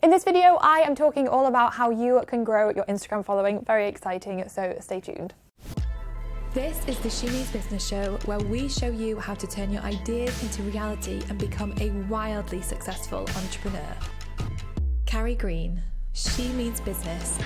In this video, I am talking all about how you can grow your Instagram following. Very exciting, so stay tuned. This is the She Means Business show, where we show you how to turn your ideas into reality and become a wildly successful entrepreneur. Carrie Green, She Means Business.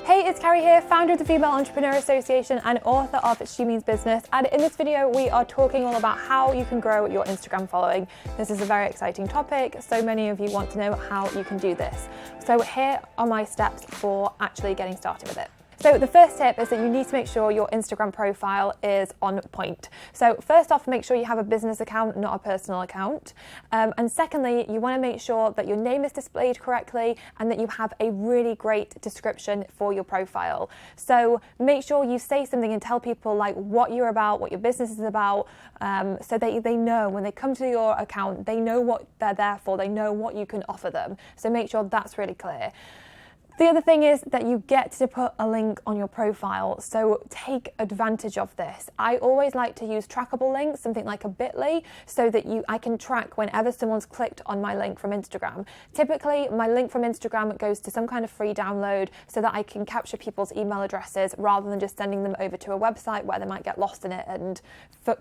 Hey, it's Carrie here, founder of the Female Entrepreneur Association and author of She Means Business. And in this video, we are talking all about how you can grow your Instagram following. This is a very exciting topic. So many of you want to know how you can do this. So here are my steps for actually getting started with it. So the first tip is that you need to make sure your Instagram profile is on point. So first off, make sure you have a business account, not a personal account. And secondly, you want to make sure that your name is displayed correctly and that you have a really great description for your profile. So make sure you say something and tell people like what you're about, what your business is about, so that they know when they come to your account, they know what they're there for, they know what you can offer them. So make sure that's really clear. The other thing is that you get to put a link on your profile, so take advantage of this. I always like to use trackable links, something like a bit.ly, so that I can track whenever someone's clicked on my link from Instagram. Typically, my link from Instagram goes to some kind of free download so that I can capture people's email addresses rather than just sending them over to a website where they might get lost in it and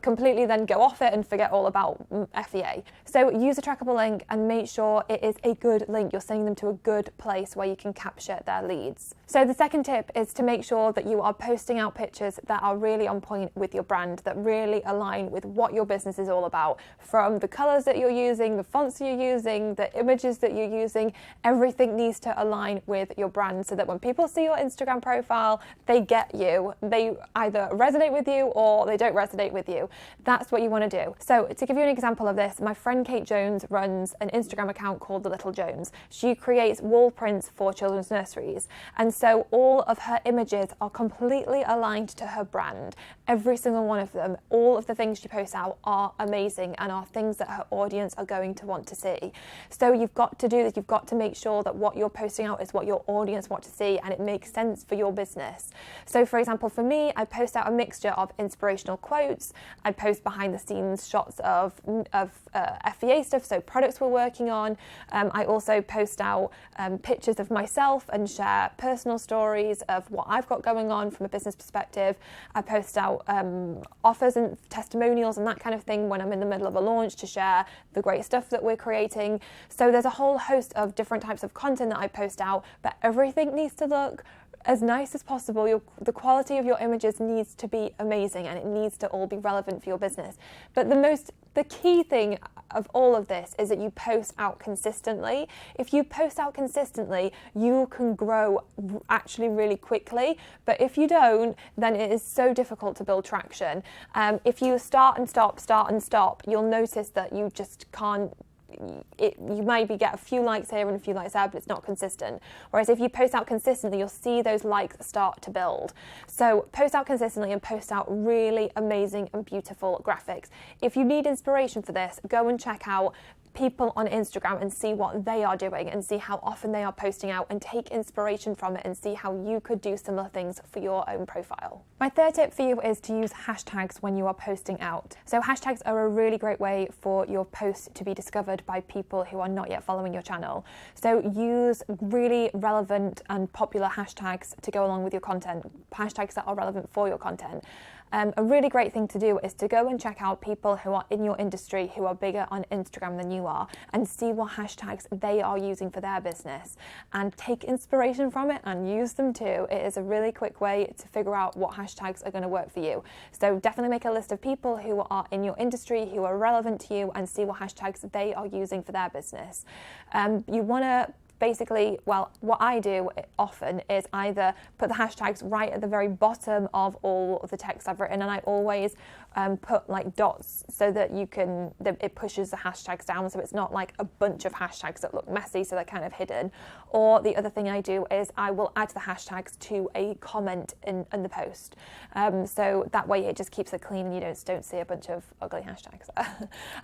completely then go off it and forget all about FEA. So use a trackable link and make sure it is a good link. You're sending them to a good place where you can capture their leads. So the second tip is to make sure that you are posting out pictures that are really on point with your brand, that really align with what your business is all about. From the colors that you're using, the fonts you're using, the images that you're using, everything needs to align with your brand so that when people see your Instagram profile, they get you. They either resonate with you or they don't resonate with you. That's what you want to do. So to give you an example of this, my friend Kate Jones runs an Instagram account called The Little Jones. She creates wall prints for children's nurseries. And so all of her images are completely aligned to her brand. Every single one of them, all of the things she posts out are amazing and are things that her audience are going to want to see. So you've got to do this. You've got to make sure that what you're posting out is what your audience want to see and it makes sense for your business. So for example, for me, I post out a mixture of inspirational quotes. I post behind the scenes shots of FEA stuff, so products we're working on. I also post out pictures of myself and share personal stories of what I've got going on from a business perspective. I post out offers and testimonials and that kind of thing when I'm in the middle of a launch to share the great stuff that we're creating. So there's a whole host of different types of content that I post out, but everything needs to look as nice as possible. The quality of your images needs to be amazing and it needs to all be relevant for your business. But the key thing of all of this is that you post out consistently. If you post out consistently, you can grow actually really quickly. But if you don't, then it is so difficult to build traction. If you start and stop, you'll notice that you just can't. You maybe get a few likes here and a few likes there, but it's not consistent. Whereas if you post out consistently, you'll see those likes start to build. So post out consistently and post out really amazing and beautiful graphics. If you need inspiration for this, go and check out people on Instagram and see what they are doing and see how often they are posting out and take inspiration from it and see how you could do similar things for your own profile. My third tip for you is to use hashtags when you are posting out. So hashtags are a really great way for your posts to be discovered by people who are not yet following your channel. So use really relevant and popular hashtags to go along with your content, hashtags that are relevant for your content. A really great thing to do is to go and check out people who are in your industry who are bigger on Instagram than you are and see what hashtags they are using for their business and take inspiration from it and use them too. It is a really quick way to figure out what hashtags are going to work for you. So definitely make a list of people who are in your industry, who are relevant to you, and see what hashtags they are using for their business. You want to basically, well, what I do often is either put the hashtags right at the very bottom of all of the text I've written, and I always put like dots so that it pushes the hashtags down, so it's not like a bunch of hashtags that look messy, so they're kind of hidden. Or the other thing I do is I will add the hashtags to a comment in the post, so that way it just keeps it clean and you don't see a bunch of ugly hashtags.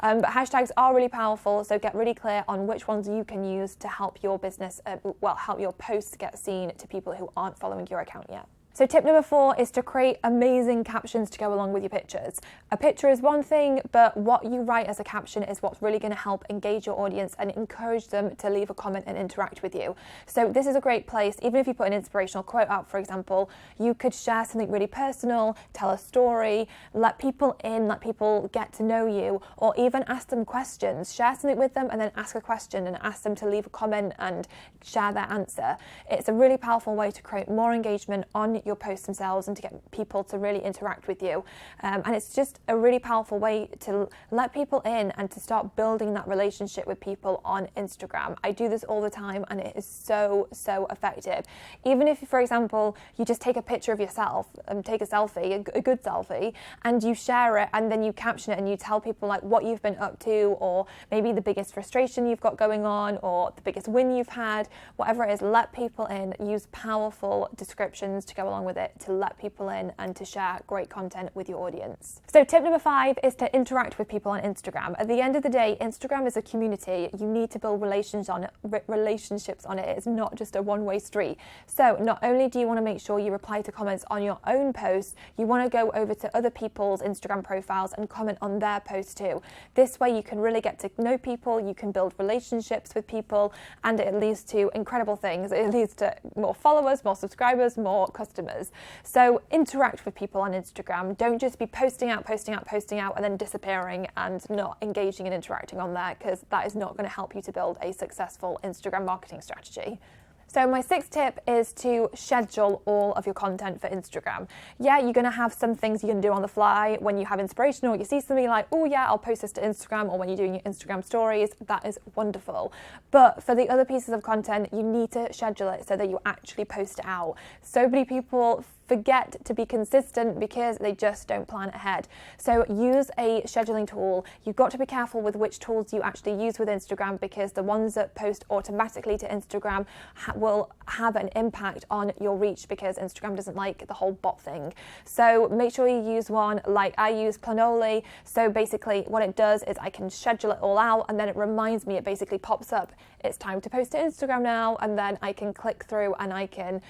But hashtags are really powerful, so get really clear on which ones you can use to help your business, help your posts get seen to people who aren't following your account yet. So tip number 4 is to create amazing captions to go along with your pictures. A picture is one thing, but what you write as a caption is what's really going to help engage your audience and encourage them to leave a comment and interact with you. So this is a great place. Even if you put an inspirational quote out, for example, you could share something really personal, tell a story, let people in, let people get to know you, or even ask them questions. Share something with them and then ask a question and ask them to leave a comment and share their answer. It's a really powerful way to create more engagement on your posts themselves and to get people to really interact with you. And it's just a really powerful way to let people in and to start building that relationship with people on Instagram. I do this all the time and it is so effective. Even if, for example, you just take a picture of yourself and take a selfie, a good selfie, and you share it and then you caption it and you tell people like what you've been up to, or maybe the biggest frustration you've got going on, or the biggest win you've had, whatever it is, let people in. Use powerful descriptions to go along with it to let people in and to share great content with your audience. So tip number 5 is to interact with people on Instagram. At the end of the day, Instagram is a community. You need to build relationships on it. It's not just a one-way street. So not only do you want to make sure you reply to comments on your own posts, you want to go over to other people's Instagram profiles and comment on their posts too. This way you can really get to know people, you can build relationships with people, and it leads to incredible things. It leads to more followers, more subscribers, more customers. So interact with people on Instagram. Don't just be posting out, and then disappearing and not engaging and interacting on there, because that is not going to help you to build a successful Instagram marketing strategy. So my 6th tip is to schedule all of your content for Instagram. Yeah, you're going to have some things you can do on the fly when you have inspiration, or you see something like, oh yeah, I'll post this to Instagram, or when you're doing your Instagram stories. That is wonderful. But for the other pieces of content, you need to schedule it so that you actually post it out. So many people forget to be consistent because they just don't plan ahead. So use a scheduling tool. You've got to be careful with which tools you actually use with Instagram, because the ones that post automatically to Instagram will have an impact on your reach, because Instagram doesn't like the whole bot thing. So make sure you use one like I use Planoly. So basically what it does is I can schedule it all out, and then it reminds me, it basically pops up, it's time to post to Instagram now, and then I can click through and I can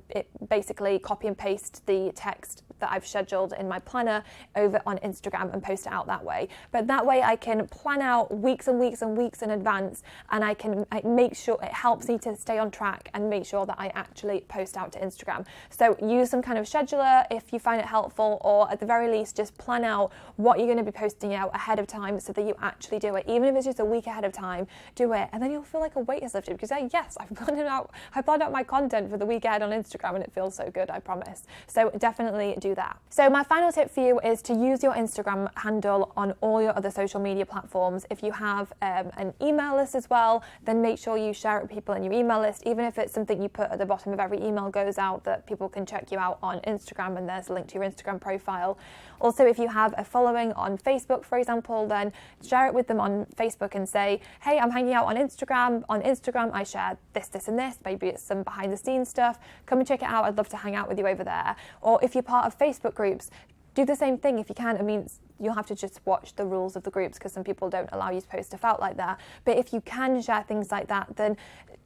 it basically copy and paste the text that I've scheduled in my planner over on Instagram and post it out that way. But that way I can plan out weeks and weeks and weeks in advance, and I make sure it helps me to stay on track and make sure that I actually post out to Instagram. So use some kind of scheduler if you find it helpful, or at the very least just plan out what you're going to be posting out ahead of time so that you actually do it. Even if it's just a week ahead of time, do it, and then you'll feel like a weight is lifted, because yes, I've planned out my content for the week ahead on Instagram and it feels so good, I promise. So definitely do that. So my final tip for you is to use your Instagram handle on all your other social media platforms. If you have an email list as well, then make sure you share it with people in your email list, even if it's something you put at the bottom of every email goes out that people can check you out on Instagram, and there's a link to your Instagram profile. Also, if you have a following on Facebook, for example, then share it with them on Facebook and say, hey, I'm hanging out on Instagram. On Instagram, I share this, this, and this. Maybe it's some behind the scenes stuff. Come and check it out. I'd love to hang out with you over there. Or if you're part of Facebook groups, do the same thing if you can. I mean, you'll have to just watch the rules of the groups, because some people don't allow you to post stuff out like that. But if you can share things like that, then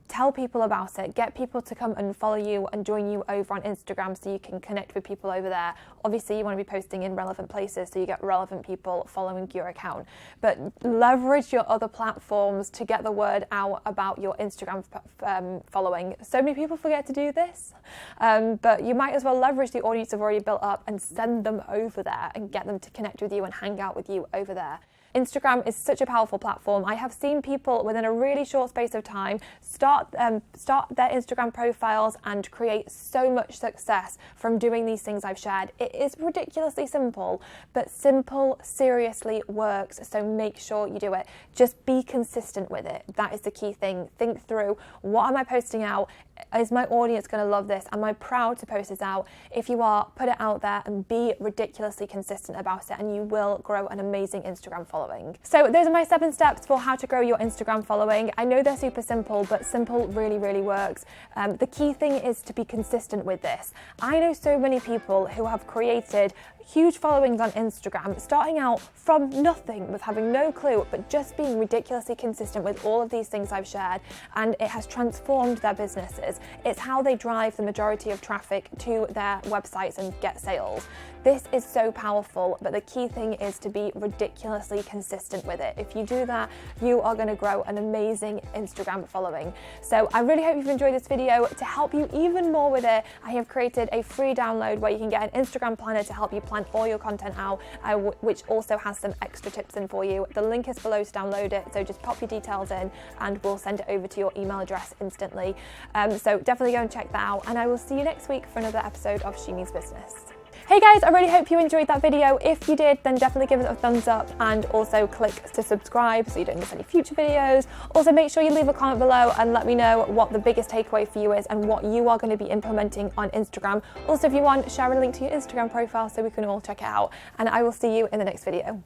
tell people about it. Get people to come and follow you and join you over on Instagram so you can connect with people over there. Obviously, you want to be posting in relevant places so you get relevant people following your account. But leverage your other platforms to get the word out about your Instagram following. So many people forget to do this, but you might as well leverage the audience you've already built up and send them over there and get them to connect with you and hang out with you over there. Instagram is such a powerful platform. I have seen people within a really short space of time start their Instagram profiles and create so much success from doing these things I've shared. It is ridiculously simple, but simple seriously works. So make sure you do it. Just be consistent with it. That is the key thing. Think through, what am I posting out? Is my audience going to love this? Am I proud to post this out? If you are, put it out there and be ridiculously consistent about it, and you will grow an amazing Instagram following. following. So those are my 7 steps for how to grow your Instagram following. I know they're super simple, but simple really works. The key thing is to be consistent with this. I know so many people who have created huge followings on Instagram, starting out from nothing with having no clue, but just being ridiculously consistent with all of these things I've shared, and it has transformed their businesses. It's how they drive the majority of traffic to their websites and get sales. This is so powerful, but the key thing is to be ridiculously consistent with it. If you do that, you are going to grow an amazing Instagram following. So I really hope you've enjoyed this video. To help you even more with it, I have created a free download where you can get an Instagram planner to help you plan all your content out, which also has some extra tips in for you. The link is below to download it, so just pop your details in and we'll send it over to your email address instantly. So definitely go and check that out, and I will see you next week for another episode of She Means Business. Hey guys, I really hope you enjoyed that video. If you did, then definitely give it a thumbs up and also click to subscribe so you don't miss any future videos. Also, make sure you leave a comment below and let me know what the biggest takeaway for you is and what you are going to be implementing on Instagram. Also, if you want, share a link to your Instagram profile so we can all check it out. And I will see you in the next video.